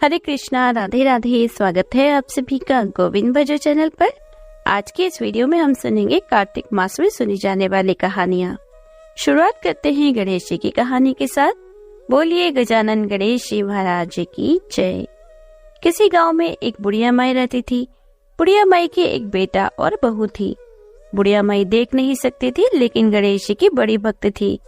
हरे कृष्णा, राधे राधे। स्वागत है आप सभी का गोविंद भजो चैनल पर। आज के इस वीडियो में हम सुनेंगे कार्तिक मास में सुनी जाने वाली कहानियाँ। शुरुआत करते हैं गणेश जी की कहानी के साथ। बोलिए गजानन गणेश जी महाराज जी की जय। किसी गांव में एक बुढ़िया माई रहती थी। बुढ़िया माई के एक बेटा और बहू थी। बुढ़िया माई देख नहीं सकती थी, लेकिन गणेश जी की बड़ी भक्त थी।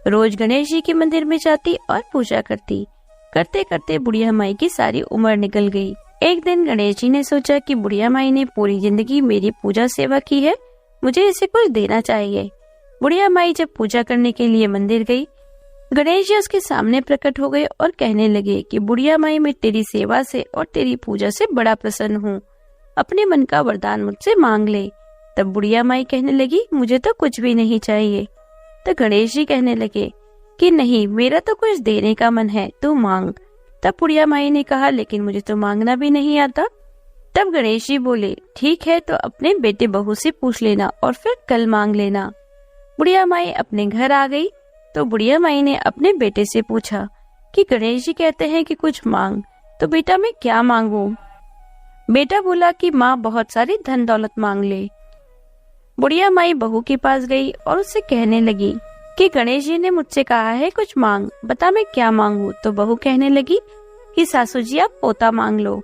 रोज गणेश जी के मंदिर में जाती और पूजा करती। करते करते बुढ़िया माई की सारी उम्र निकल गई। एक दिन गणेश जी ने सोचा कि बुढ़िया माई ने पूरी जिंदगी मेरी पूजा सेवा की है, मुझे इसे कुछ देना चाहिए। बुढ़िया माई जब पूजा करने के लिए मंदिर गई, गणेश जी उसके सामने प्रकट हो गए और कहने लगे कि बुढ़िया माई, मैं तेरी सेवा से और तेरी पूजा से बड़ा प्रसन्न हूँ। अपने मन का वरदान मुझसे मांग ले। तब बुढ़िया माई कहने लगी, मुझे तो कुछ भी नहीं चाहिए। तो गणेश जी कहने लगे कि नहीं, मेरा तो कुछ देने का मन है, तू मांग। तब बुढ़िया माई ने कहा, लेकिन मुझे तो मांगना भी नहीं आता। तब गणेश जी बोले, ठीक है, तो अपने बेटे बहू से पूछ लेना और फिर कल मांग लेना। बुढ़िया माई अपने घर आ गई तो बुढ़िया माई ने अपने बेटे से पूछा कि गणेश जी कहते हैं कि कुछ मांग, तो बेटा मैं क्या मांगू। बेटा बोला कि माँ बहुत सारी धन दौलत मांग ले। बुढ़िया माई बहू के पास गई और उससे कहने लगी कि गणेश जी ने मुझसे कहा है कुछ मांग, बता मैं क्या मांगू। तो बहू कहने लगी कि सासू जी आप पोता मांग लो।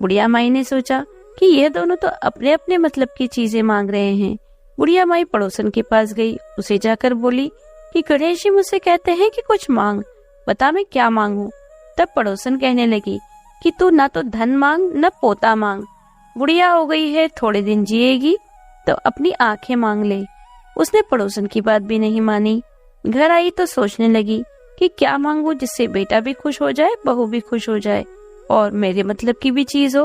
बुढ़िया माई ने सोचा कि ये दोनों तो अपने अपने मतलब की चीजें मांग रहे हैं। बुढ़िया माई पड़ोसन के पास गई, उसे जाकर बोली कि गणेश जी मुझसे कहते हैं कि कुछ मांग, बता मैं क्या मांगू। तब पड़ोसन कहने लगी कि तू ना तो धन मांग न पोता मांग, बुढ़िया हो गई है, थोड़े दिन जिएगी तो अपनी आंखें मांग ले। उसने पड़ोसन की बात भी नहीं मानी। घर आई तो सोचने लगी कि क्या मांगू जिससे बेटा भी खुश हो जाए, बहू भी खुश हो जाए और मेरे मतलब की भी चीज हो।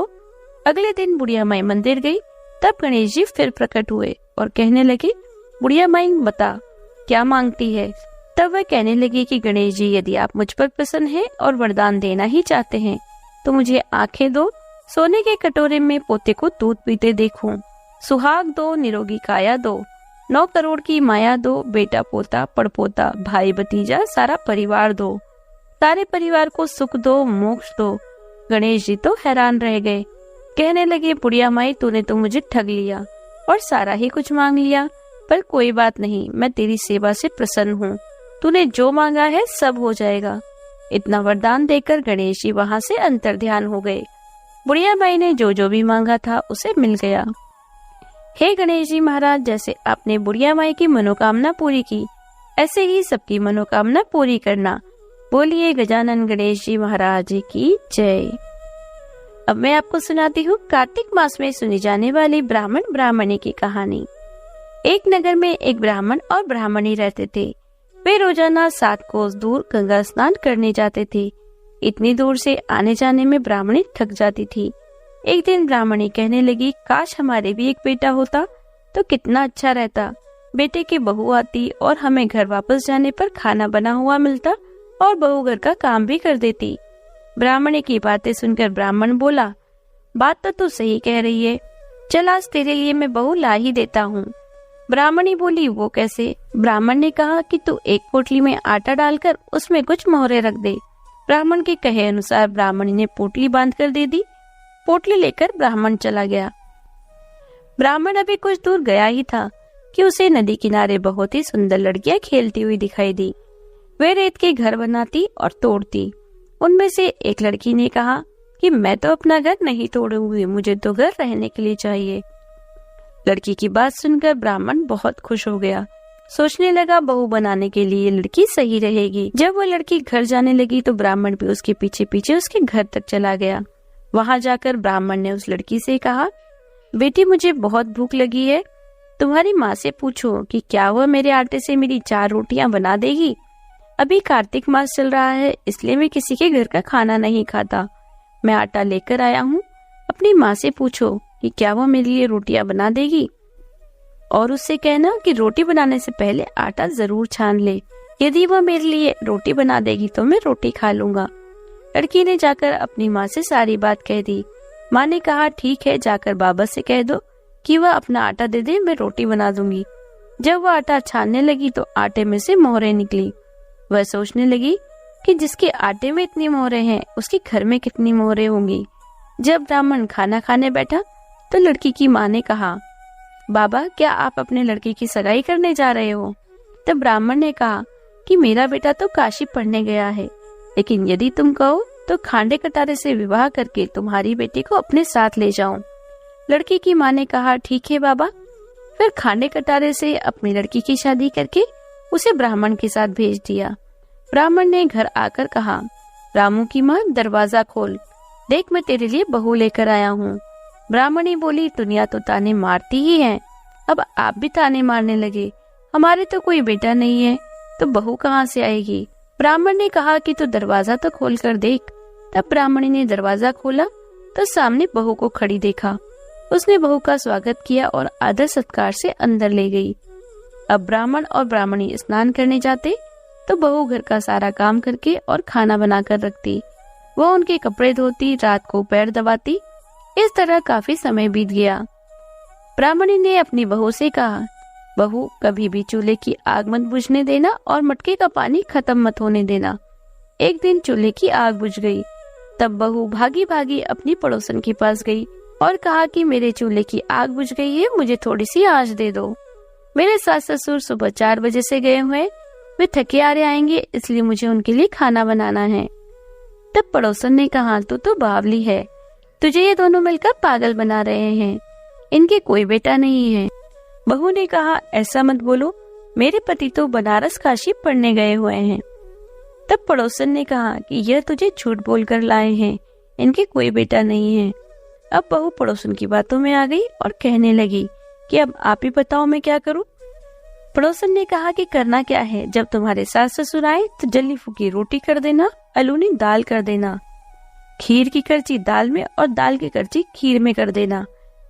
अगले दिन बुढ़िया माई मंदिर गई। तब गणेश जी फिर प्रकट हुए और कहने लगे, बुढ़िया माई बता क्या मांगती है। तब वह कहने लगी कि गणेश जी, यदि आप मुझ पर प्रसन्न हैं और वरदान देना ही चाहते हैं तो मुझे आंखें दो, सोने के कटोरे में पोते को दूध पीते देखूं, सुहाग दो, निरोगी काया दो, 9 करोड़ की माया दो, बेटा पोता पड़पोता भाई भतीजा सारा परिवार दो, सारे परिवार को सुख दो, मोक्ष दो। गणेश जी तो हैरान रह गए। कहने लगे, बुढ़िया माई तूने तो मुझे ठग लिया और सारा ही कुछ मांग लिया, पर कोई बात नहीं, मैं तेरी सेवा से प्रसन्न हूँ। तूने जो मांगा है सब हो जाएगा। इतना वरदान देकर गणेश जी वहाँ से अंतर्ध्यान हो गए। बुढ़िया माई ने जो जो भी मांगा था उसे मिल गया। हे गणेश जी महाराज, जैसे आपने बुढ़िया माई की मनोकामना पूरी की, ऐसे ही सबकी मनोकामना पूरी करना। बोलिए गजानन गणेश जी महाराज की जय। अब मैं आपको सुनाती हूँ कार्तिक मास में सुनी जाने वाली ब्राह्मण ब्राह्मणी की कहानी। एक नगर में एक ब्राह्मण और ब्राह्मणी रहते थे। वे रोजाना 7 कोस दूर गंगा स्नान करने जाते थे। इतनी दूर से आने जाने में ब्राह्मणी थक जाती थी। एक दिन ब्राह्मणी कहने लगी, काश हमारे भी एक बेटा होता तो कितना अच्छा रहता। बेटे की बहू आती और हमें घर वापस जाने पर खाना बना हुआ मिलता और बहू घर का काम भी कर देती। ब्राह्मणी की बातें सुनकर ब्राह्मण बोला, बात तो तू सही कह रही है, चल आज तेरे लिए मैं बहू ला ही देता हूँ। ब्राह्मणी बोली, वो कैसे। ब्राह्मण ने कहा कि तू एक पोटली में आटा डालकर उसमें कुछ मोहरे रख दे। ब्राह्मण के कहे अनुसार ब्राह्मणी ने पोटली बांध कर दे दी। पोटली लेकर ब्राह्मण चला गया। ब्राह्मण अभी कुछ दूर गया ही था कि उसे नदी किनारे बहुत ही सुंदर लड़कियां खेलती हुई दिखाई दी। वे रेत के घर बनाती और तोड़ती। उनमें से एक लड़की ने कहा कि मैं तो अपना घर नहीं तोड़ूंगी, मुझे तो घर रहने के लिए चाहिए। लड़की की बात सुनकर ब्राह्मण बहुत खुश हो गया। सोचने लगा, बहू बनाने के लिए लड़की सही रहेगी। जब वो लड़की घर जाने लगी तो ब्राह्मण भी उसके पीछे पीछे उसके घर तक चला गया। वहां जाकर ब्राह्मण ने उस लड़की से कहा, बेटी मुझे बहुत भूख लगी है, तुम्हारी माँ से पूछो कि क्या वह मेरे आटे से मेरी 4 रोटियां बना देगी। अभी कार्तिक मास चल रहा है, इसलिए मैं किसी के घर का खाना नहीं खाता। मैं आटा लेकर आया हूँ, अपनी माँ से पूछो कि क्या वह मेरे लिए रोटियां बना देगी। और उससे कहना कि रोटी बनाने से पहले आटा जरूर छान ले। यदि वह मेरे लिए रोटी बना देगी तो मैं रोटी खा लूंगा। लड़की ने जाकर अपनी माँ से सारी बात कह दी। माँ ने कहा, ठीक है, जाकर बाबा से कह दो कि वह अपना आटा दे दे, मैं रोटी बना दूंगी। जब वह आटा छानने लगी तो आटे में से मोहरें निकली। वह सोचने लगी कि जिसके आटे में इतनी मोहरें हैं उसके घर में कितनी मोहरें होंगी। जब ब्राह्मण खाना खाने बैठा तो लड़की की माँ ने कहा, बाबा क्या आप अपने लड़के की सगाई करने जा रहे हो? तब ब्राह्मण ने कहा कि मेरा बेटा तो काशी पढ़ने गया है, लेकिन यदि तुम कहो तो खांडे कटारे से विवाह करके तुम्हारी बेटी को अपने साथ ले जाऊं। लड़की की माँ ने कहा, ठीक है बाबा। फिर खांडे कटारे से अपनी लड़की की शादी करके उसे ब्राह्मण के साथ भेज दिया। ब्राह्मण ने घर आकर कहा, रामू की माँ दरवाजा खोल, देख मैं तेरे लिए बहू लेकर आया हूँ। ब्राह्मणी बोली, दुनिया तो ताने मारती ही है, अब आप भी ताने मारने लगे। हमारे तो कोई बेटा नहीं है तो बहू कहाँ से आएगी? ब्राह्मण ने कहा कि तू दरवाजा तो खोल कर देख। तब ब्राह्मणी ने दरवाजा खोला तो सामने बहू को खड़ी देखा। उसने बहू का स्वागत किया और आदर सत्कार से अंदर ले गई। अब ब्राह्मण और ब्राह्मणी स्नान करने जाते तो बहू घर का सारा काम करके और खाना बनाकर रखती। वह उनके कपड़े धोती, रात को पैर दबाती। इस तरह काफी समय बीत गया। ब्राह्मणी ने अपनी बहू से कहा, बहू कभी भी चूल्हे की आग मत बुझने देना और मटके का पानी खत्म मत होने देना। एक दिन चूल्हे की आग बुझ गई। तब बहू भागी भागी अपनी पड़ोसन के पास गई और कहा कि मेरे चूल्हे की आग बुझ गई है, मुझे थोड़ी सी आंच दे दो। मेरे सास ससुर सुबह 4 बजे से गए हुए, वे थके हारे आएंगे, इसलिए मुझे उनके लिए खाना बनाना है। तब पड़ोसन ने कहा, तू तो बावली है, तुझे ये दोनों मिलकर पागल बना रहे हैं, इनके कोई बेटा नहीं है। बहू ने कहा, ऐसा मत बोलो, मेरे पति तो बनारस काशी पढ़ने गए हुए हैं। तब पड़ोसन ने कहा कि यह तुझे झूठ बोलकर लाए हैं, इनके कोई बेटा नहीं है। अब बहू पड़ोसन की बातों में आ गई और कहने लगी कि अब आप ही बताओ मैं क्या करूं। पड़ोसन ने कहा कि करना क्या है, जब तुम्हारे सास ससुर आए तो जल्दी फूकी रोटी कर देना, अलूनी दाल कर देना, खीर की करची दाल में और दाल की करची खीर में कर देना।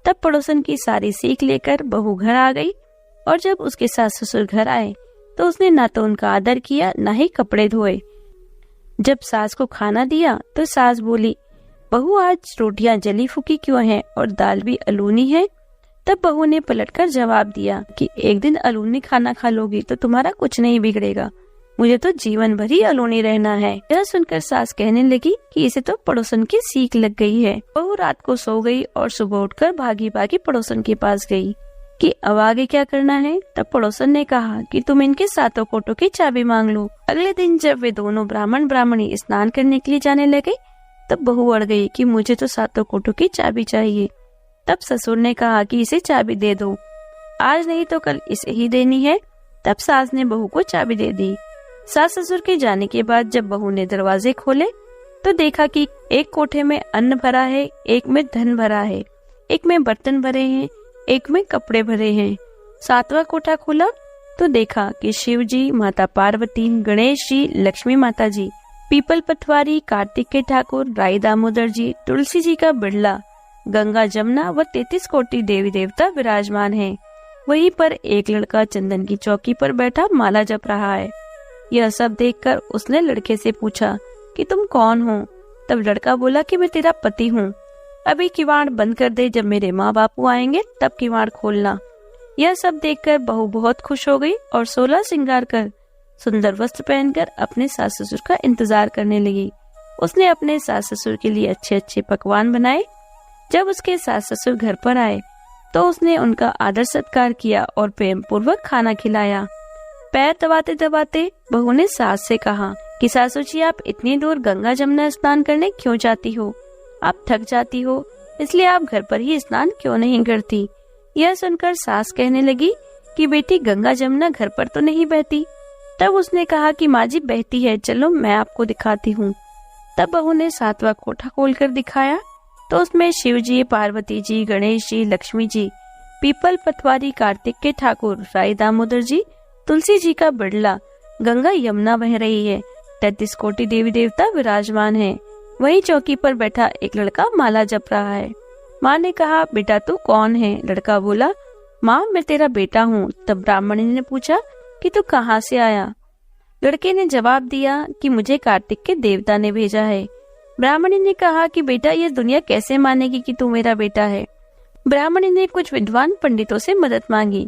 तब पड़ोसन की सारी सीख लेकर बहू घर आ गई और जब उसके सास ससुर घर आए तो उसने ना तो उनका आदर किया ना ही कपड़े धोए। जब सास को खाना दिया तो सास बोली, बहू आज रोटियां जली फूकी क्यों हैं और दाल भी अलूनी है? तब बहू ने पलटकर जवाब दिया कि एक दिन अलूनी खाना खा लोगी तो तुम्हारा कुछ नहीं बिगड़ेगा, मुझे तो जीवन भर ही अलूनी रहना है। यह सुनकर सास कहने लगी कि इसे तो पड़ोसन की सीख लग गई है। बहू रात को सो गई और सुबह उठकर भागी भागी पड़ोसन के पास गई कि अब आगे क्या करना है। तब पड़ोसन ने कहा कि तुम इनके सातों कोटों की चाबी मांग लो। अगले दिन जब वे दोनों ब्राह्मण ब्राह्मणी स्नान करने के लिए जाने लगे तब बहू अड़ गई कि मुझे तो सातों कोटों की चाबी चाहिए। तब ससुर ने कहा कि इसे चाबी दे दो, आज नहीं तो कल इसे ही देनी है। तब सास ने बहू को चाबी दे दी। सास ससुर के जाने के बाद जब बहू ने दरवाजे खोले तो देखा कि एक कोठे में अन्न भरा है, एक में धन भरा है, एक में बर्तन भरे हैं, एक में कपड़े भरे हैं। 7वां कोठा खोला तो देखा कि शिव जी, माता पार्वती, गणेश जी, लक्ष्मी माता जी, पीपल पथवारी, कार्तिक के ठाकुर, राई दामोदर जी, तुलसी जी का बिड़ला, गंगा जमुना व 33 कोटि देवी देवता विराजमान हैं। वहीं पर एक लड़का चंदन की चौकी पर बैठा माला जप रहा है। यह सब देखकर उसने लड़के से पूछा कि तुम कौन हो? तब लड़का बोला कि मैं तेरा पति हूँ। अभी किवाड़ बंद कर दे, जब मेरे माँ बापू आएंगे तब किवाड़ खोलना। यह सब देखकर बहू बहुत खुश हो गई और 16 श्रृंगार कर सुंदर वस्त्र पहनकर अपने सास ससुर का इंतजार करने लगी। उसने अपने सास ससुर के लिए अच्छे अच्छे पकवान बनाए। जब उसके सास ससुर घर पर आए तो उसने उनका आदर सत्कार किया और प्रेम पूर्वक खाना खिलाया। पैर दबाते दबाते बहू ने सास से कहा कि सासू जी, आप इतनी दूर गंगा जमुना स्नान करने क्यों जाती हो? आप थक जाती हो, इसलिए आप घर पर ही स्नान क्यों नहीं करती? यह सुनकर सास कहने लगी कि बेटी, गंगा जमुना घर पर तो नहीं बहती। तब उसने कहा कि माँ जी बहती है, चलो मैं आपको दिखाती हूँ। तब बहू ने 7वां कोठा खोलकर दिखाया तो उसमें शिव जी, पार्वती जी, गणेश जी, लक्ष्मी जी, पीपल पथवारी, कार्तिक के ठाकुर, राई दामोदर जी, तुलसी जी का बिड़ला, गंगा यमुना बह रही है, 33 कोटि देवी देवता विराजमान है। वहीं चौकी पर बैठा एक लड़का माला जप रहा है। माँ ने कहा, बेटा तू कौन है? लड़का बोला, माँ मैं तेरा बेटा हूँ। तब ब्राह्मणी ने पूछा कि तू कहाँ से आया? लड़के ने जवाब दिया कि मुझे कार्तिक के देवता ने भेजा है। ब्राह्मणी ने कहा कि बेटा, ये दुनिया कैसे मानेगी कि तू मेरा बेटा है? ब्राह्मणी ने कुछ विद्वान पंडितों से मदद मांगी।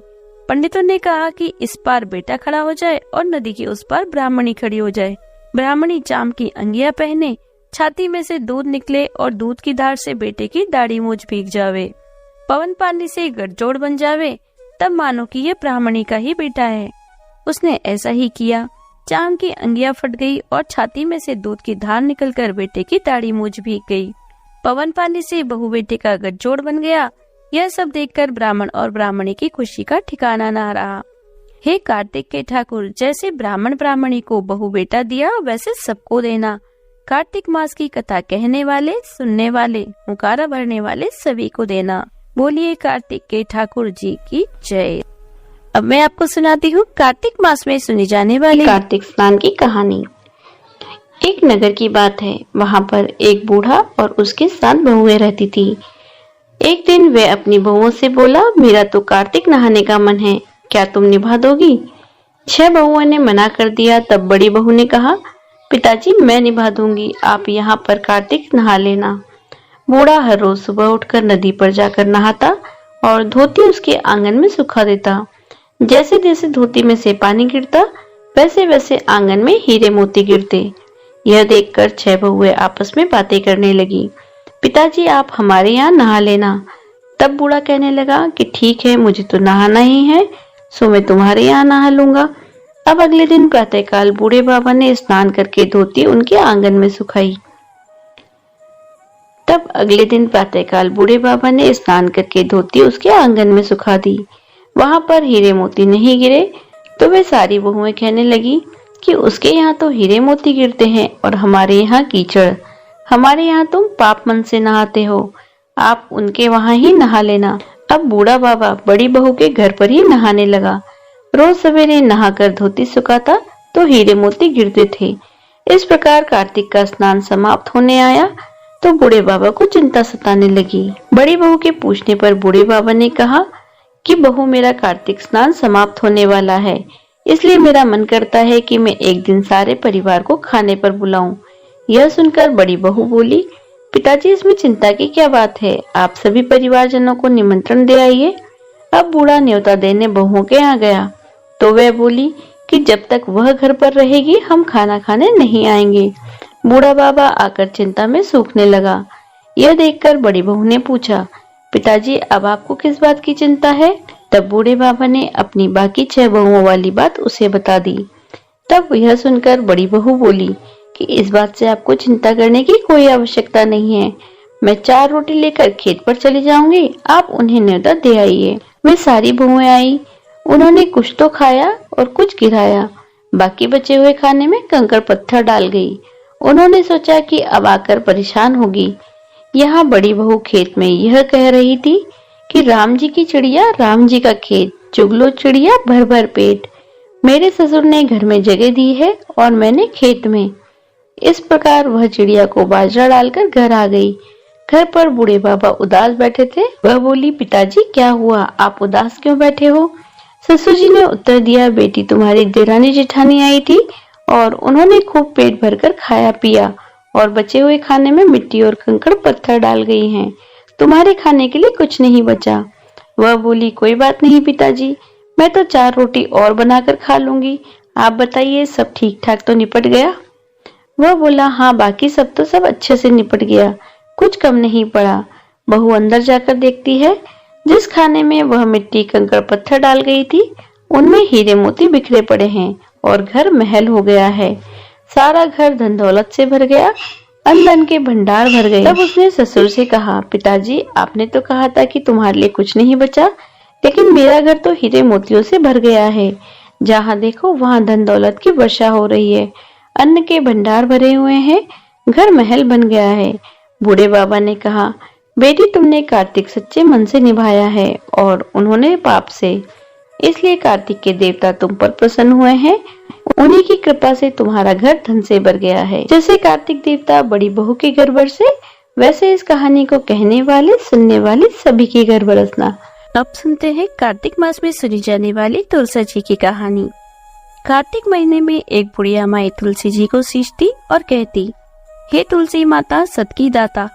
पंडितों ने कहा कि इस पार बेटा खड़ा हो जाए और नदी के उस पार ब्राह्मणी खड़ी हो जाए। ब्राह्मणी चाम की अंगिया पहने, छाती में से दूध निकले और दूध की धार से बेटे की दाढ़ी मूंछ भीग जावे, पवन पानी से गठजोड़ बन जावे, तब मानो कि ये ब्राह्मणी का ही बेटा है। उसने ऐसा ही किया। चाम की अंगिया फट गई और छाती में से दूध की धार निकलकर बेटे की दाढ़ी मूंछ भीग गई। पवन पानी से बहू बेटे का गठजोड़ बन गया। यह सब देखकर ब्राह्मण और ब्राह्मणी की खुशी का ठिकाना न रहा। हे कार्तिक के ठाकुर, जैसे ब्राह्मण ब्राह्मणी को बहू बेटा दिया वैसे सबको देना। कार्तिक मास की कथा कहने वाले, सुनने वाले, मुकारा भरने वाले सभी को देना। बोलिए कार्तिक के ठाकुर जी की जय। अब मैं आपको सुनाती हूँ कार्तिक मास में सुनी जाने वाली कार्तिक स्नान की कहानी। एक नगर की बात है। वहाँ पर एक बूढ़ा और उसके 7 बहुएं रहती थी। एक दिन वे अपनी बहुओं से बोला, मेरा तो कार्तिक नहाने का मन है, क्या तुम निभा दोगी? 6 बहुओं ने मना कर दिया। तब बड़ी बहू ने कहा, पिताजी मैं निभा दूंगी, आप यहाँ पर कार्तिक नहा लेना। बूढ़ा हर रोज सुबह उठकर नदी पर जाकर नहाता और धोती उसके आंगन में सुखा देता। जैसे जैसे धोती में से पानी गिरता वैसे वैसे आंगन में हीरे मोती गिरते। यह देखकर 6 बहुएं आपस में बातें करने लगी। पिताजी आप हमारे यहाँ नहा लेना। तब बूढ़ा कहने लगा कि ठीक है, मुझे तो नहाना ही है, सो मैं तुम्हारे यहाँ नहा लूंगा। अब अगले दिन प्रातःकाल बूढ़े बाबा ने स्नान करके धोती उनके आंगन में सुखाई। उसके आंगन में सुखा दी। वहां पर हीरे मोती नहीं गिरे तो वे सारी बहुएं कहने लगी कि उसके यहाँ तो हीरे मोती गिरते हैं और हमारे यहाँ कीचड़। हमारे यहाँ तुम पाप मन से नहाते हो, आप उनके वहां ही नहा लेना। अब बूढ़ा बाबा बड़ी बहू के घर पर ही नहाने लगा। रोज सवेरे नहाकर धोती सुखाता तो हीरे मोती गिरते थे। इस प्रकार कार्तिक का स्नान समाप्त होने आया तो बूढ़े बाबा को चिंता सताने लगी। बड़ी बहू के पूछने पर बूढ़े बाबा ने कहा कि बहू, मेरा कार्तिक स्नान समाप्त होने वाला है, इसलिए मेरा मन करता है कि मैं एक दिन सारे परिवार को खाने पर बुलाऊं। यह सुनकर बड़ी बहू बोली, पिताजी इसमें चिंता की क्या बात है, आप सभी परिवारजनों को निमंत्रण दे आइए। अब बूढ़ा न्योता देने बहुओं के यहाँ गया तो वह बोली कि जब तक वह घर पर रहेगी हम खाना खाने नहीं आएंगे। बूढ़ा बाबा आकर चिंता में सूखने लगा। यह देखकर बड़ी बहू ने पूछा, पिताजी अब आपको किस बात की चिंता है? तब बूढ़े बाबा ने अपनी बाकी 6 बहुओं वाली बात उसे बता दी। तब यह सुनकर बड़ी बहू बोली कि इस बात से आपको चिंता करने की कोई आवश्यकता नहीं है, मैं 4 रोटी लेकर खेत पर चली जाऊंगी, आप उन्हें न्योता दे आइए। वे सारी बहुएं आई, उन्होंने कुछ तो खाया और कुछ गिराया, बाकी बचे हुए खाने में कंकड़ पत्थर डाल गई। उन्होंने सोचा कि अब आकर परेशान होगी। यहाँ बड़ी बहू खेत में यह कह रही थी कि राम जी की चिड़िया राम जी का खेत, चुगलो चिड़िया भर भर पेट, मेरे ससुर ने घर में जगह दी है और मैंने खेत में। इस प्रकार वह चिड़िया को बाजरा डालकर घर आ गई। घर पर बूढ़े बाबा उदास बैठे थे। वह बोली, पिताजी क्या हुआ, आप उदास क्यों बैठे हो? ससुर जी ने उत्तर दिया, बेटी तुम्हारी देरानी जेठानी आई थी और उन्होंने खूब पेट भरकर खाया पिया और बचे हुए खाने में मिट्टी और कंकड़ पत्थर डाल गई हैं। तुम्हारे खाने के लिए कुछ नहीं बचा। वह बोली, कोई बात नहीं पिताजी, मैं तो 4 रोटी और बनाकर खा लूंगी। आप बताइए सब ठीक ठाक तो निपट गया? वह बोला, हाँ बाकी सब तो सब अच्छे से निपट गया, कुछ कम नहीं पड़ा। बहू अंदर जाकर देखती है, जिस खाने में वह मिट्टी कंकड़ पत्थर डाल गई थी उनमें हीरे मोती बिखरे पड़े हैं और घर महल हो गया है। सारा घर धन दौलत से भर गया, अन्न के भंडार भर गए। तब उसने ससुर से कहा, पिताजी आपने तो कहा था कि तुम्हारे लिए कुछ नहीं बचा, लेकिन मेरा घर तो हीरे मोतियों से भर गया है। जहाँ देखो वहाँ धन दौलत की वर्षा हो रही है, अन्न के भंडार भरे हुए हैं, घर महल बन गया है। बूढ़े बाबा ने कहा, बेटी तुमने कार्तिक सच्चे मन से निभाया है और उन्होंने पाप से, इसलिए कार्तिक के देवता तुम पर प्रसन्न हुए हैं। उन्हीं की कृपा से तुम्हारा घर धन से भर गया है। जैसे कार्तिक देवता बड़ी बहू के घर बरसे, वैसे इस कहानी को कहने वाले सुनने वाले सभी के घर बरसना। अब सुनते हैं कार्तिक मास में सुनी जाने वाली तुलसी जी की कहानी। कार्तिक महीने में एक बुढ़िया माई तुलसी जी को सींचती और कहती, हे तुलसी माता सत की दाता,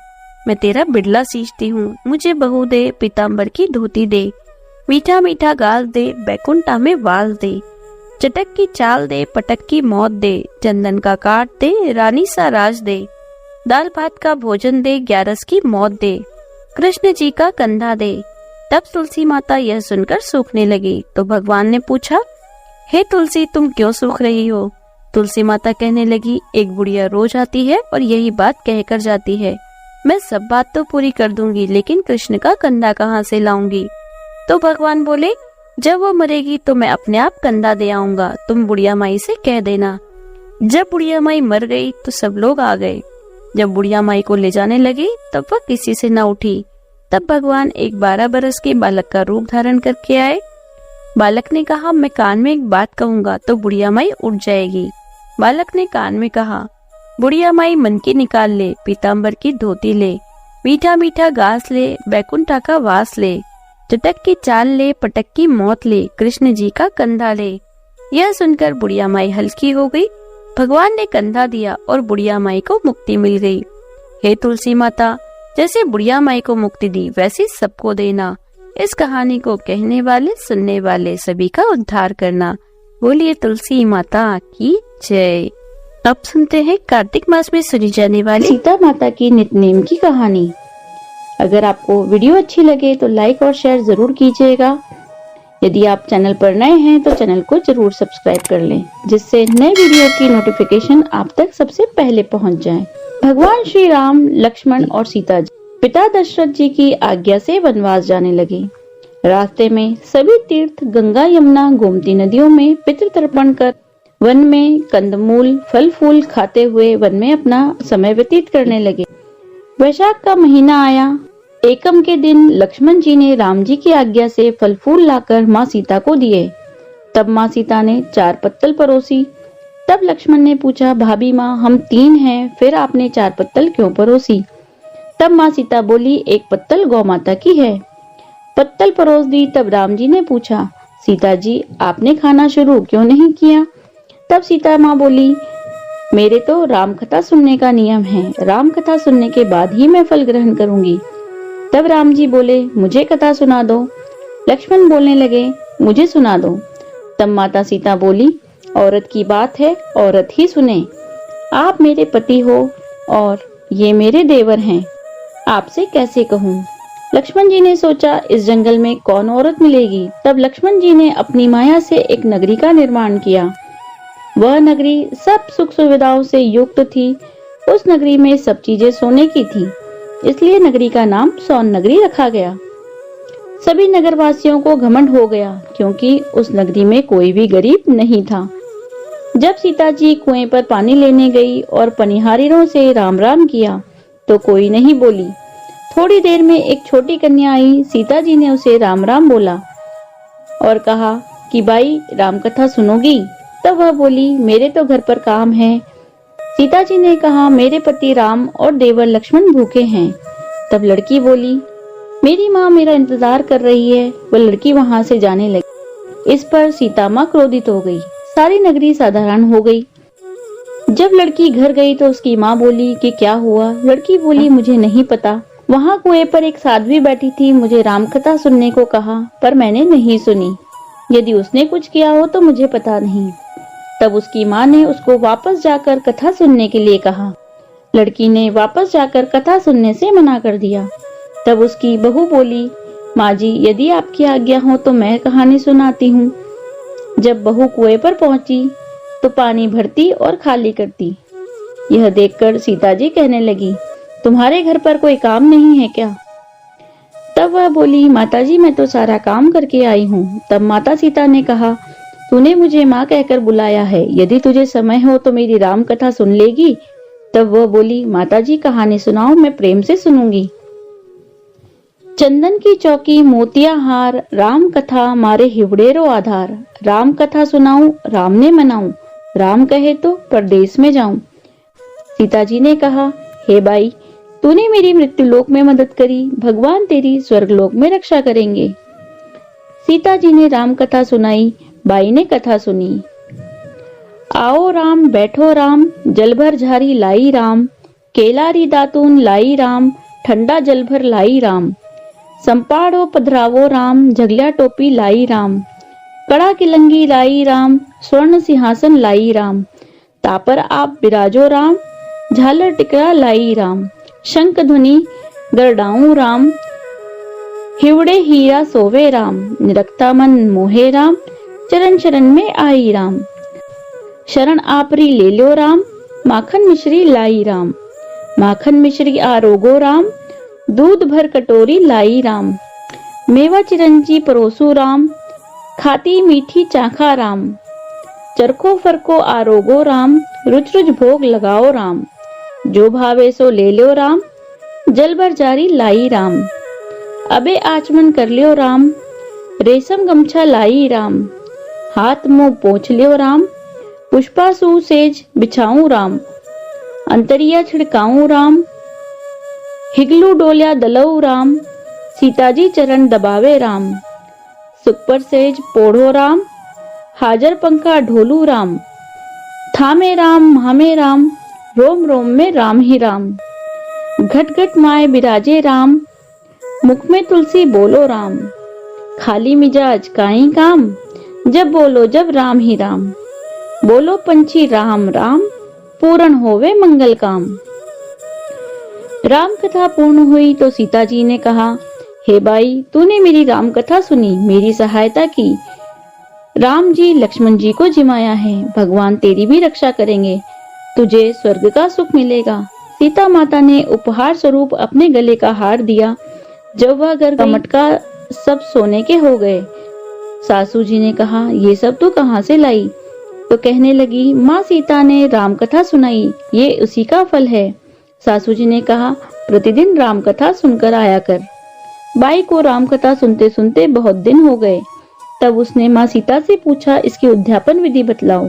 मैं तेरा बिड़ला सींचती हूँ, मुझे बहू दे, पीताम्बर की धोती दे, मीठा मीठा गाल दे, बैकुंठा में वाल दे, चटक की चाल दे, पटक की मौत दे, चंदन का काट दे, रानी सा राज दे, दाल भात का भोजन दे, 11 की मौत दे, कृष्ण जी का कंधा दे। तब तुलसी माता यह सुनकर सूखने लगी। तो भगवान ने पूछा, हे तुलसी, तुम क्यों सूख रही हो? तुलसी माता कहने लगी, एक बुढ़िया रोज आती है और यही बात कहकर जाती है। मैं सब बात तो पूरी कर दूंगी, लेकिन कृष्ण का कंधा कहाँ से लाऊंगी? तो भगवान बोले, जब वो मरेगी तो मैं अपने आप कंधा दे आऊंगा, तुम बुढ़िया माई से कह देना। जब बुढ़िया माई मर गई तो सब लोग आ गए। जब बुढ़िया माई को ले जाने लगी तब वह किसी से न उठी। तब भगवान एक 12 बरस के बालक का रूप धारण करके आए। बालक ने कहा, मैं कान में एक बात कहूंगा तो बुढ़िया माई उठ जाएगी। बालक ने कान में कहा, बुढ़िया माई मन की निकाल ले, पीताम्बर की धोती ले, मीठा मीठा घास ले, बैकुंठा का वास ले, चटक की चाल ले, पटक की मौत ले, कृष्ण जी का कंधा ले। यह सुनकर बुढ़िया माई हल्की हो गई। भगवान ने कंधा दिया और बुढ़िया माई को मुक्ति मिल गई। हे तुलसी माता, जैसे बुढ़िया माई को मुक्ति दी वैसे सबको देना। इस कहानी को कहने वाले सुनने वाले सभी का उद्धार करना। बोलिए तुलसी माता की जय। अब सुनते हैं कार्तिक मास में सुनी जाने वाली सीता माता की नित्य-नेम की कहानी। अगर आपको वीडियो अच्छी लगे तो लाइक और शेयर जरूर कीजिएगा। यदि आप चैनल पर नए हैं तो चैनल को जरूर सब्सक्राइब कर लें, जिससे नए वीडियो की नोटिफिकेशन आप तक सबसे पहले पहुंच जाए। भगवान श्री राम, लक्ष्मण और सीता जी पिता दशरथ जी की आज्ञा से वनवास जाने लगे। रास्ते में सभी तीर्थ, गंगा, यमुना, गोमती नदियों में पितृ तर्पण कर वन में कंदमूल, फल फूल खाते हुए वन में अपना समय व्यतीत करने लगे। वैशाख का महीना आया। एकम के दिन लक्ष्मण जी ने राम जी की आज्ञा से फल फूल लाकर माँ सीता को दिए। तब माँ सीता ने 4 पत्तल परोसी। तब लक्ष्मण ने पूछा, भाभी माँ, हम 3 हैं, फिर आपने 4 पत्तल क्यों परोसी? तब माँ सीता बोली, 1 पत्तल गौ माता की है। पत्तल परोस दी। तब राम जी ने पूछा, सीता जी, आपने खाना शुरू क्यों नहीं किया? तब सीता माँ बोली, मेरे तो राम कथा सुनने का नियम है, राम कथा सुनने के बाद ही मैं फल ग्रहण करूंगी। तब राम जी बोले, मुझे कथा सुना दो। लक्ष्मण बोलने लगे, मुझे सुना दो। तब माता सीता बोली, औरत की बात है, औरत ही सुने। आप मेरे पति हो और ये मेरे देवर हैं, आपसे कैसे कहूँ? लक्ष्मण जी ने सोचा, इस जंगल में कौन औरत मिलेगी? तब लक्ष्मण जी ने अपनी माया से एक नगरी का निर्माण किया। वह नगरी सब सुख सुविधाओं से युक्त थी। उस नगरी में सब चीजें सोने की थी, इसलिए नगरी का नाम सोन नगरी रखा गया। सभी नगरवासियों को घमंड हो गया, क्योंकि उस नगरी में कोई भी गरीब नहीं था। जब सीता जी कुएं पर पानी लेने गई और पनिहारियों से राम राम किया तो कोई नहीं बोली। थोड़ी देर में एक छोटी कन्या आई। सीता जी ने उसे राम राम बोला और कहा कि बाई, राम कथा सुनोगी? तब वह बोली, मेरे तो घर पर काम है। सीता जी ने कहा, मेरे पति राम और देवर लक्ष्मण भूखे हैं। तब लड़की बोली, मेरी माँ मेरा इंतजार कर रही है। वह लड़की वहाँ से जाने लगी। इस पर सीता माँ क्रोधित हो गई। सारी नगरी साधारण हो गई। जब लड़की घर गई तो उसकी माँ बोली कि क्या हुआ? लड़की बोली, मुझे नहीं पता। वहाँ कुएं पर एक साध्वी बैठी थी, मुझे राम कथा सुनने को कहा, पर मैंने नहीं सुनी। यदि उसने कुछ किया हो तो मुझे पता नहीं। तब उसकी माँ ने उसको वापस जाकर कथा सुनने के लिए कहा। लड़की ने वापस जाकर कथा सुनने से मना कर दिया। तब उसकी बहू बोली, माँ जी, यदि आपकी आज्ञा हो तो मैं कहानी सुनाती हूँ। जब बहू कुएं पर पहुंची तो पानी भरती और खाली करती। यह देखकर सीता जी कहने लगी, तुम्हारे घर पर कोई काम नहीं है क्या? तब वह बोली, माताजी, मैं तो सारा काम करके आई हूँ। तब माता सीता ने कहा, तूने मुझे माँ कहकर बुलाया है, यदि तुझे समय हो तो मेरी राम कथा सुन लेगी? तब वह बोली, माताजी, कहानी सुनाओ, मैं प्रेम से सुनूंगी। चंदन की चौकी मोतिया हार, राम कथा मारे हिवड़ेरो आधार। राम कथा सुनाऊं, राम ने मनाऊं, राम कहे तो परदेश में जाऊं। सीता जी ने कहा, हे बाई, तूने मेरी मृत्यु लोक में मदद करी, भगवान तेरी स्वर्ग लोक में रक्षा करेंगे। सीता जी ने राम कथा सुनाई। बाई ने कथा सुनी। आओ राम, बैठो राम, जल भर झारी लाई राम, केलारी दातून लाई राम, ठंडा जल भर लाई राम, संपाड़ो पधरावो राम, झगलिया टोपी लाई राम, कड़ा किलंगी लाई राम, स्वर्ण सिंहासन लाई राम, तापर आप बिराजो राम, झालर टिकरा लाई राम, शंख ध्वनि गरडाऊं राम, हिवड़े हीरा सोवे राम, निरक्ता मन मोहे राम, चरण शरण में आई राम, शरण आपरी ले लो राम, माखन मिश्री लाई राम, माखन मिश्री आरोगो राम, दूध भर कटोरी लाई राम, मेवा चिरंजी परोसू राम, खाती मीठी चाखा राम, चरखो फरको आरोगो राम, रुच रुच भोग लगाओ राम, जो भावे सो ले लो राम, जल भर जारी लाई राम, अबे आचमन कर लियो राम, रेशम गमछा लाई राम, हाथ मुंह पोंछ लियो राम, पुष्पासु सेज बिछाऊं राम, अंतरिया छिड़काऊं राम, हिगलू डोलिया दलऊ राम, सीताजी चरण दबावे राम, सुख पर सेज पोढ़ो राम, हाजर पंखा ढोलू राम, थामे राम हामे राम, रोम रोम में राम ही राम, घट घट माए बिराजे राम, मुख में तुलसी बोलो राम, खाली मिजाज काई काम, जब बोलो जब राम ही राम, बोलो पंछी राम राम, पूर्ण होवे मंगल काम। राम कथा पूर्ण हुई तो सीता जी ने कहा, हे बाई, तूने मेरी राम कथा सुनी, मेरी सहायता की, राम जी लक्ष्मण जी को जिमाया है, भगवान तेरी भी रक्षा करेंगे, तुझे स्वर्ग का सुख मिलेगा। सीता माता ने उपहार स्वरूप अपने गले का हार दिया। जब वह घर का मटका सब सोने के हो गए, सासू जी ने कहा, ये सब तू कहाँ से लाई? तो कहने लगी, माँ सीता ने राम कथा सुनाई, ये उसी का फल है। सासू जी ने कहा, प्रतिदिन राम कथा सुनकर आया कर। बाई को राम कथा सुनते सुनते बहुत दिन हो गए। तब उसने माँ सीता से पूछा, इसकी उद्यापन विधि बतलाओ।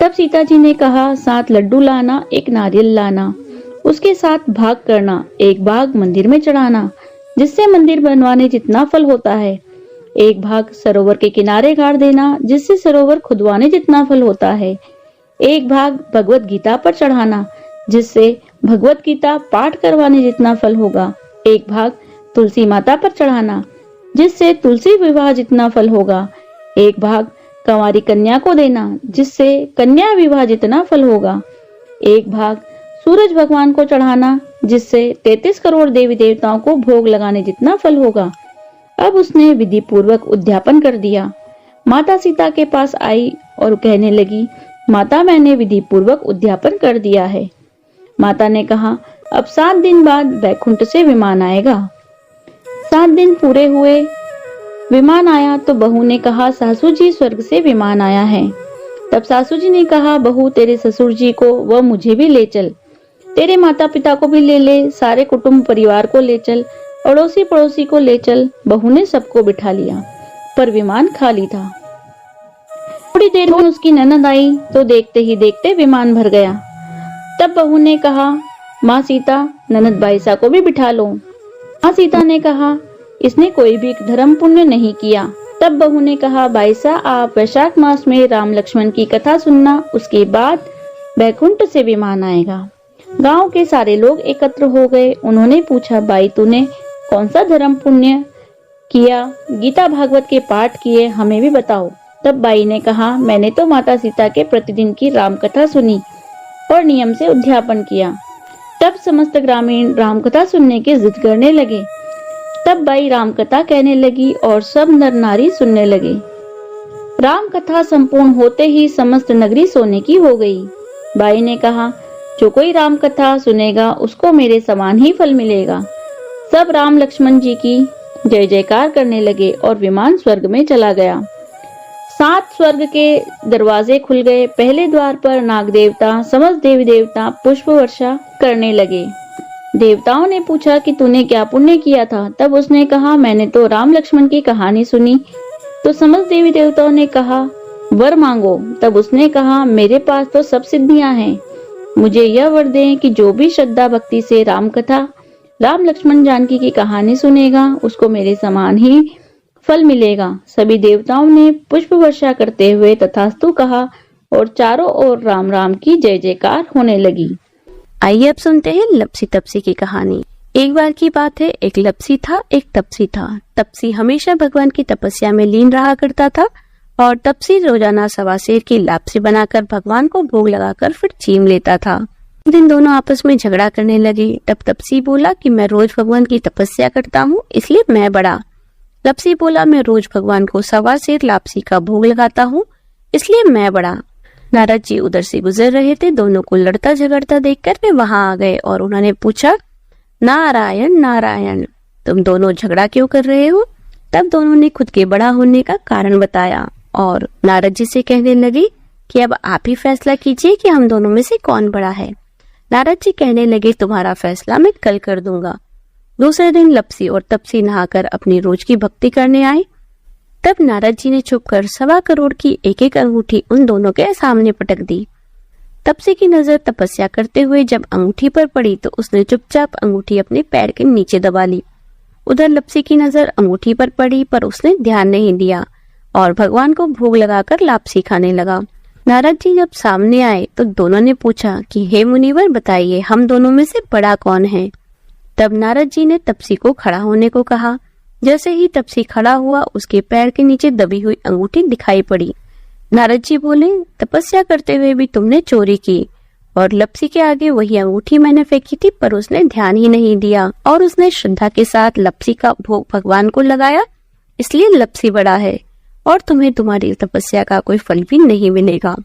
तब सीता जी ने कहा, 7 लड्डू लाना, 1 नारियल लाना, उसके 7 भाग करना, 1 भाग मंदिर में चढ़ाना, जिससे मंदिर बनवाने जितना फल होता है। 1 भाग सरोवर के किनारे गाड़ देना, जिससे सरोवर खुदवाने जितना फल होता है। 1 भाग भगवत गीता पर चढ़ाना, जिससे भगवत गीता पाठ करवाने जितना फल होगा। 1 भाग तुलसी माता पर चढ़ाना, जिससे तुलसी विवाह जितना फल होगा। 1 भाग कंवारी कन्या को देना, जिससे कन्या विवाह जितना फल होगा। 1 भाग सूरज भगवान को चढ़ाना, जिससे 33 करोड़ देवी देवताओं को भोग लगाने जितना फल होगा। अब उसने विधि पूर्वक उद्यापन कर दिया। माता सीता के पास आई और कहने लगी, माता, मैंने विधि पूर्वक उद्यापन कर दिया है। माता ने कहा, अब 7 दिन बाद वैकुंठ से विमान आएगा। 7 दिन पूरे हुए, विमान आया तो बहू ने कहा, सासू जी स्वर्ग से विमान आया है। तब सासू जी ने कहा, बहू, तेरे ससुर जी को व मुझे भी ले चल, तेरे माता पिता को भी ले ले, सारे कुटुंब परिवार को ले चल, अड़ोसी पड़ोसी को ले चल। बहू ने सबको बिठा लिया, पर विमान खाली था। थोड़ी देर में उसकी ननद आई तो देखते ही देखते विमान भर गया। तब बहू ने कहा, माँ सीता, ननद बाईसा को भी बिठा लो। माँ सीता ने कहा, इसने कोई भी धर्म पुण्य नहीं किया। तब बहू ने कहा, बाईसा, आप वैशाख मास में राम लक्ष्मण की कथा सुनना, उसके बाद बैकुंठ से विमान आएगा। गांव के सारे लोग एकत्र हो गए। उन्होंने पूछा, बाई, तूने कौन सा धर्म पुण्य किया? गीता भागवत के पाठ किए, हमें भी बताओ। तब बाई ने कहा, मैंने तो माता सीता के प्रतिदिन की राम कथा सुनी और नियम से उद्यापन किया। तब समस्त ग्रामीण राम कथा सुनने की जिद करने लगे। तब बाई राम कथा कहने लगी और सब नर नारी सुनने लगे। राम कथा संपूर्ण होते ही समस्त नगरी सोने की हो गई। बाई ने कहा, जो कोई राम कथा सुनेगा उसको मेरे समान ही फल मिलेगा। सब राम लक्ष्मण जी की जय जयकार करने लगे और विमान स्वर्ग में चला गया। 7 स्वर्ग के दरवाजे खुल गए। पहले द्वार पर नाग देवता, समस्त देवी देवता पुष्प वर्षा करने लगे। देवताओं ने पूछा कि तूने क्या पुण्य किया था? तब उसने कहा, मैंने तो राम लक्ष्मण की कहानी सुनी। तो समस्त देवी देवताओं ने कहा, वर मांगो। तब उसने कहा, मेरे पास तो सब सिद्धियां हैं, मुझे यह वर दें कि जो भी श्रद्धा भक्ति से राम कथा, राम लक्ष्मण जानकी की कहानी सुनेगा, उसको मेरे समान ही फल मिलेगा। सभी देवताओं ने पुष्प वर्षा करते हुए तथास्तु कहा और चारों ओर राम राम की जय जयकार होने लगी। आइए अब सुनते हैं लपसी तपसी की कहानी। एक बार की बात है, एक लपसी था, एक तपसी था। तपसी हमेशा भगवान की तपस्या में लीन रहा करता था और तपसी रोजाना सवा सेर की लापसी बनाकर भगवान को भोग लगाकर फिर छीन लेता था। एक दिन दोनों आपस में झगड़ा करने लगे। तब तपसी बोला कि मैं रोज भगवान की तपस्या करता हूँ, इसलिए मैं बड़ा। लपसी बोला मैं रोज भगवान को सवा सेर लापसी का भोग लगाता हूँ, इसलिए मैं बड़ा। नारद जी उधर से गुजर रहे थे। दोनों को लड़ता झगड़ता देखकर वे वहां आ गए और उन्होंने पूछा, नारायण नारायण, तुम दोनों झगड़ा क्यों कर रहे हो? तब दोनों ने खुद के बड़ा होने का कारण बताया और नारद जी से कहने लगे कि अब आप ही फैसला कीजिए कि हम दोनों में से कौन बड़ा है। नारद जी कहने लगे, तुम्हारा फैसला मैं कल कर दूंगा। दूसरे दिन लपसी और तपसी नहाकर अपनी रोज की भक्ति करने आए। तब नारद जी ने छुपकर 1.25 करोड़ की एक एक अंगूठी उन दोनों के सामने पटक दी। तपसी की नजर तपस्या करते हुए जब अंगूठी पर पड़ी तो उसने चुपचाप अंगूठी अपने पैर के नीचे दबा ली। उधर लपसी की नजर अंगूठी पर पड़ी पर उसने ध्यान नहीं दिया और भगवान को भोग लगाकर लापसी खाने लगा। नारद जी जब सामने आए तो दोनों ने पूछा कि हे मुनिवर, बताइए हम दोनों में से बड़ा कौन है? तब नारद जी ने तपसी को खड़ा होने को कहा। जैसे ही तपसी खड़ा हुआ उसके पैर के नीचे दबी हुई अंगूठी दिखाई पड़ी। नारद जी बोले, तपस्या करते हुए भी तुमने चोरी की और लपसी के आगे वही अंगूठी मैंने फेंकी थी पर उसने ध्यान ही नहीं दिया और उसने श्रद्धा के साथ लपसी का भोग भगवान को लगाया, इसलिए लपसी बड़ा है और तुम्हें तुम्हारी तपस्या का कोई फल भी नहीं मिलेगा।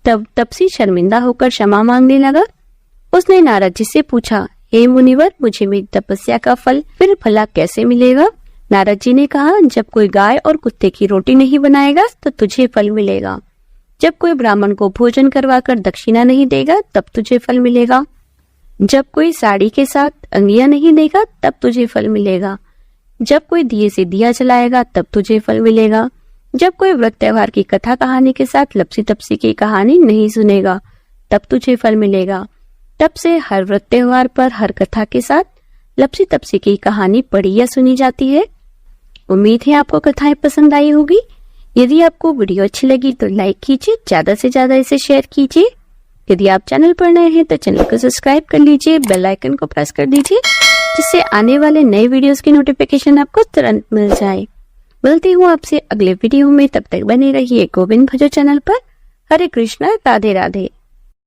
तब तपसी शर्मिंदा होकर क्षमा मांगने लगा। उसने नारद जी से पूछा, हे मुनिवर, मुझे मेरी तपस्या का फल फिर भला कैसे मिलेगा? नारद जी ने कहा, जब कोई गाय और कुत्ते की रोटी नहीं बनाएगा तो तुझे फल मिलेगा। जब कोई ब्राह्मण को भोजन करवाकर दक्षिणा नहीं देगा तब तुझे फल मिलेगा। जब कोई साड़ी के साथ अंगिया नहीं देगा तब तुझे फल मिलेगा। जब कोई दिए से दिया जलाएगा तब तुझे फल मिलेगा। जब कोई व्रत त्योहार की कथा कहानी के साथ लपसी तपसी की कहानी नहीं सुनेगा तब तुझे फल मिलेगा। तब से हर व्रत त्योहार पर हर कथा के साथ लपसी तपसी की कहानी पढ़ी या सुनी जाती है। उम्मीद है आपको कथाएं पसंद आई होगी। यदि आपको वीडियो अच्छी लगी तो लाइक कीजिए, ज्यादा से ज्यादा इसे शेयर कीजिए। यदि आप चैनल पर नए हैं तो चैनल को सब्सक्राइब कर लीजिए, बेल आइकन को प्रेस कर दीजिए जिससे आने वाले नए वीडियोस की नोटिफिकेशन आपको तुरंत मिल जाए। मिलती हूँ आपसे अगले वीडियो में, तब तक बने रहिए गोविंद भजो चैनल पर। हरे कृष्णा, राधे राधे।